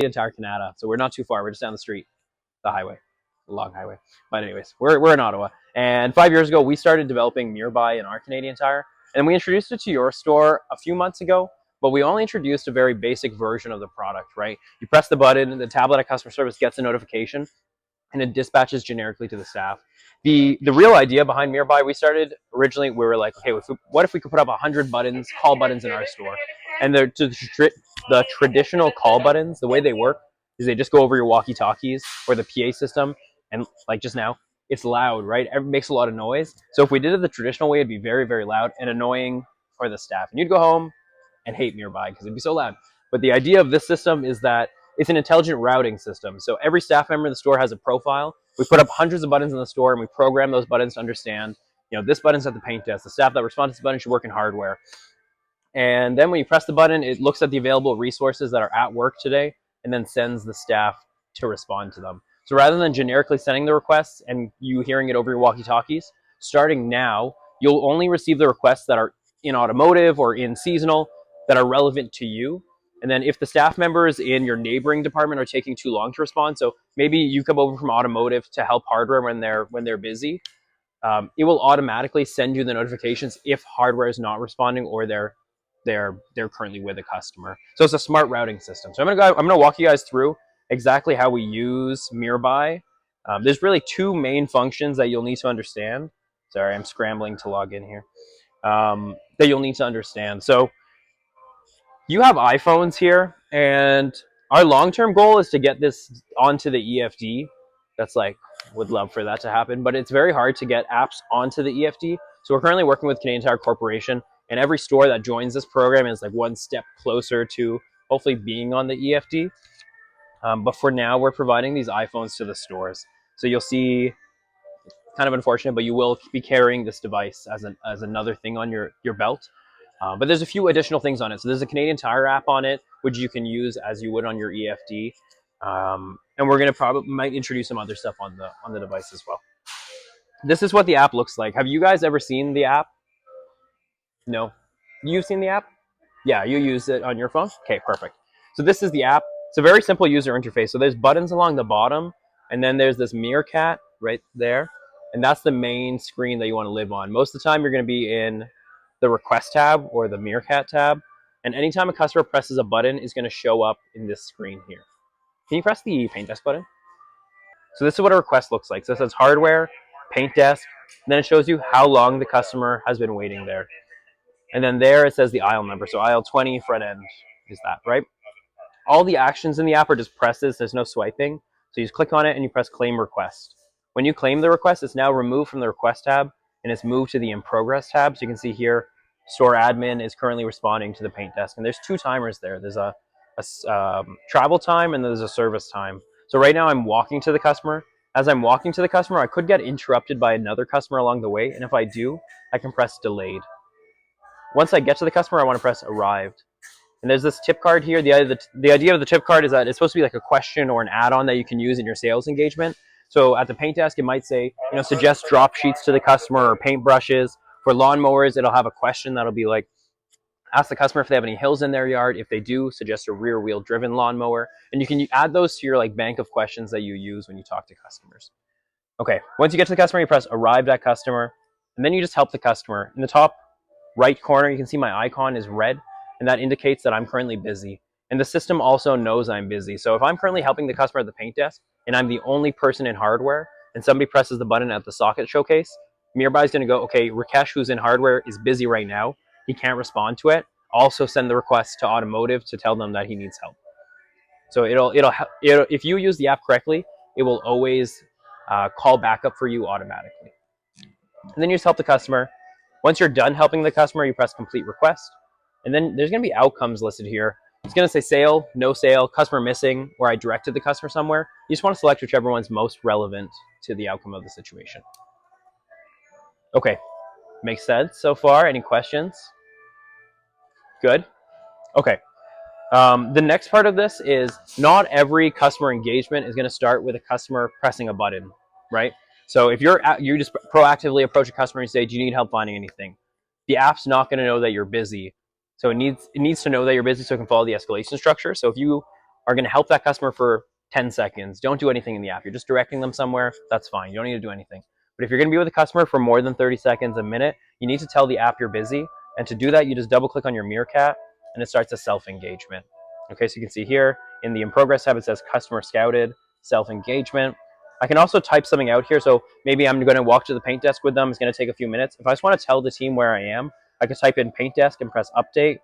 the entire Canada. So we're not too far. We're just down the street, the highway, the long highway. But anyways, we're in Ottawa. And 5 years ago, we started developing Meerby in our Canadian Tire. And we introduced it to your store a few months ago, but we only introduced a very basic version of the product, right? You press the button, the tablet at customer service gets a notification, and it dispatches generically to the staff. The real idea behind Meerby, we started originally, we were like, okay, what if we could put up 100 buttons, call buttons in our store? And the traditional call buttons, the way they work is they just go over your walkie-talkies or the PA system, and like just now, it's loud, right? It makes a lot of noise. So if we did it the traditional way, it'd be very, very loud and annoying for the staff. And you'd go home and hate Meerby because it'd be so loud. But the idea of this system is that it's an intelligent routing system. So every staff member in the store has a profile. We put up hundreds of buttons in the store, and we program those buttons to understand, this button's at the paint desk. The staff that responds to this button should work in hardware. And then when you press the button, it looks at the available resources that are at work today and then sends the staff to respond to them. So rather than generically sending the requests and you hearing it over your walkie-talkies, starting now, you'll only receive the requests that are in automotive or in seasonal that are relevant to you. And then if the staff members in your neighboring department are taking too long to respond, so maybe you come over from automotive to help hardware when they're busy, it will automatically send you the notifications if hardware is not responding or they're currently with a customer. So it's a smart routing system. So I'm gonna walk you guys through exactly how we use Meerby. There's really two main functions that you'll need to understand. Sorry, I'm scrambling to log in here. That you'll need to understand. So you have iPhones here, and our long-term goal is to get this onto the EFD. That's like, would love for that to happen, but it's very hard to get apps onto the EFD. So we're currently working with Canadian Tire Corporation, and every store that joins this program is like one step closer to hopefully being on the EFD. But for now, we're providing these iPhones to the stores. So you'll see, kind of unfortunate, but you will be carrying this device as another thing on your belt. But there's a few additional things on it. So there's a Canadian Tire app on it, which you can use as you would on your EFD. And we're gonna might introduce some other stuff on the device as well. This is what the app looks like. Have you guys ever seen the app? No, you've seen the app? Yeah, you use it on your phone? Okay, perfect. So this is the app. It's a very simple user interface. So there's buttons along the bottom, and then there's this meerkat right there. And that's the main screen that you want to live on. Most of the time, you're going to be in the request tab or the meerkat tab. And anytime a customer presses a button, it's going to show up in this screen here. Can you press the paint desk button? So this is what a request looks like. So it says hardware, paint desk, and then it shows you how long the customer has been waiting there. And then there it says the aisle number. So aisle 20, front end is that, right? All the actions in the app are just presses. There's no swiping. So you just click on it and you press claim request. When you claim the request, it's now removed from the request tab and it's moved to the in progress tab. So you can see here, store admin is currently responding to the paint desk. And there's two timers there. There's a travel time and there's a service time. So right now I'm walking to the customer. As I'm walking to the customer, I could get interrupted by another customer along the way. And if I do, I can press delayed. Once I get to the customer, I want to press arrived. And there's this tip card here. The idea of the tip card is that it's supposed to be like a question or an add-on that you can use in your sales engagement. So at the paint desk, it might say, suggest drop sheets to the customer or paint brushes. For lawnmowers, it'll have a question that'll be like, ask the customer if they have any hills in their yard. If they do, suggest a rear wheel driven lawnmower. And you can add those to your like bank of questions that you use when you talk to customers. Okay, once you get to the customer, you press arrived at customer, and then you just help the customer. In the top right corner, you can see my icon is red, and that indicates that I'm currently busy. And the system also knows I'm busy. So if I'm currently helping the customer at the paint desk, and I'm the only person in hardware, and somebody presses the button at the socket showcase, Meerby is going to go, okay, Rakesh, who's in hardware, is busy right now. He can't respond to it. Also send the request to automotive to tell them that he needs help. So it'll if you use the app correctly, it will always call back up for you automatically. And then you just help the customer. Once you're done helping the customer, you press complete request. And then there's going to be outcomes listed here. It's going to say sale, no sale, customer missing, or I directed the customer somewhere. You just want to select whichever one's most relevant to the outcome of the situation. Okay, makes sense so far. Any questions? Good. Okay. The next part of this is not every customer engagement is going to start with a customer pressing a button, right? So if you just proactively approach a customer and say, do you need help finding anything? The app's not going to know that you're busy. So it needs to know that you're busy so it can follow the escalation structure. So if you are going to help that customer for 10 seconds. Don't do anything in the app. You're just directing them somewhere. That's fine. You don't need to do anything. But if you're going to be with a customer for more than 30 seconds, a minute, you need to tell the app you're busy. And to do that, you just double click on your Meerkat and it starts a self-engagement. Okay, so you can see here in the in progress tab, it says customer scouted, self-engagement. I can also type something out here. So maybe I'm going to walk to the paint desk with them. It's going to take a few minutes. If I just want to tell the team where I am, I could type in paint desk and press update.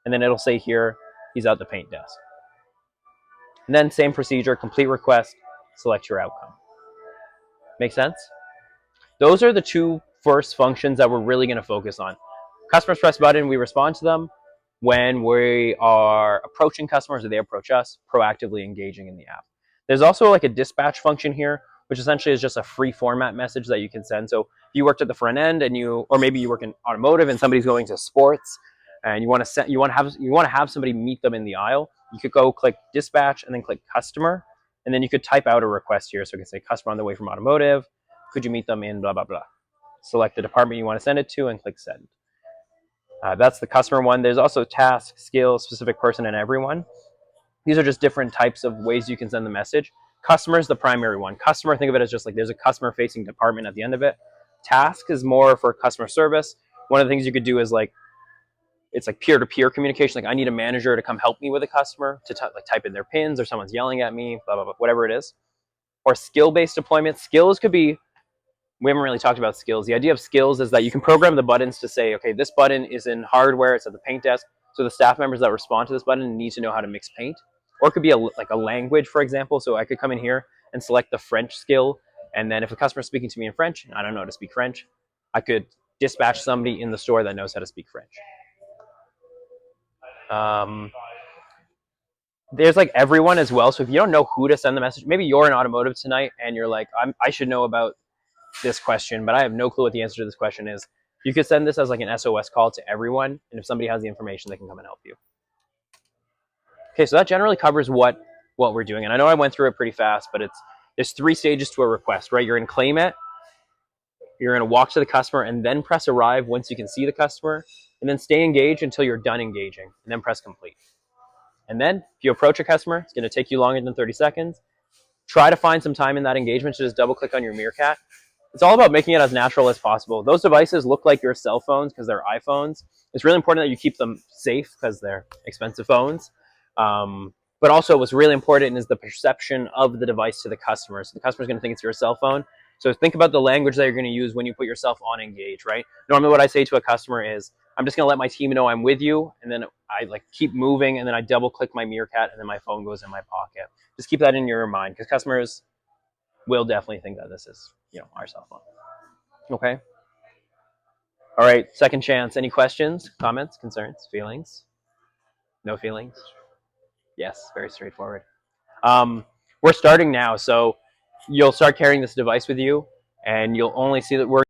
And then it'll say here, he's at the paint desk. And then same procedure, complete request, select your outcome. Make sense? Those are the two first functions that we're really going to focus on. Customers press button, we respond to them. When we are approaching customers or they approach us, proactively engaging in the app. There's also like a dispatch function here, which essentially is just a free format message that you can send. So if you worked at the front end and or maybe you work in automotive and somebody's going to sports and you want to have somebody meet them in the aisle, you could go click dispatch and then click customer, and then you could type out a request here. So you can say customer on the way from automotive, could you meet them in blah blah blah. Select the department you want to send it to and click send. That's the customer one. There's also task, skill, specific person, and everyone. These are just different types of ways you can send the message. Customer is the primary one. Customer, think of it as just like there's a customer-facing department at the end of it. Task is more for customer service. One of the things you could do is like, it's like peer-to-peer communication. Like I need a manager to come help me with a customer to like type in their pins, or someone's yelling at me, blah, blah, blah, whatever it is. Or skill-based deployment. Skills could be, we haven't really talked about skills. The idea of skills is that you can program the buttons to say, okay, this button is in hardware, it's at the paint desk. So the staff members that respond to this button need to know how to mix paint. Or it could be like a language, for example. So I could come in here and select the French skill. And then if a customer is speaking to me in French, and I don't know how to speak French, I could dispatch somebody in the store that knows how to speak French. There's like everyone as well. So if you don't know who to send the message, maybe you're in automotive tonight and you're like, I should know about this question, but I have no clue what the answer to this question is. You could send this as like an SOS call to everyone, and if somebody has the information, they can come and help you. Okay, so that generally covers what we're doing, and I know I went through it pretty fast, but there's 3 stages to a request, right? You're going to claim it, you're going to walk to the customer, and then press arrive once you can see the customer, and then stay engaged until you're done engaging, and then press complete. And then if you approach a customer, it's going to take you longer than 30 seconds. Try to find some time in that engagement to just double click on your Meerkat. It's all about making it as natural as possible. Those devices look like your cell phones because they're iPhones. It's really important that you keep them safe because they're expensive phones. But also what's really important is the perception of the device to the customer. So the customer's going to think it's your cell phone. So think about the language that you're going to use when you put yourself on engage, right? Normally what I say to a customer is, I'm just going to let my team know I'm with you, and then I like keep moving, and then I double click my Meerkat, and then my phone goes in my pocket. Just keep that in your mind because customers will definitely think that this is, our cell phone. Okay. All right. Second chance. Any questions, comments, concerns, feelings? No feelings? Yes. Very straightforward. We're starting now, so you'll start carrying this device with you, and you'll only see that we're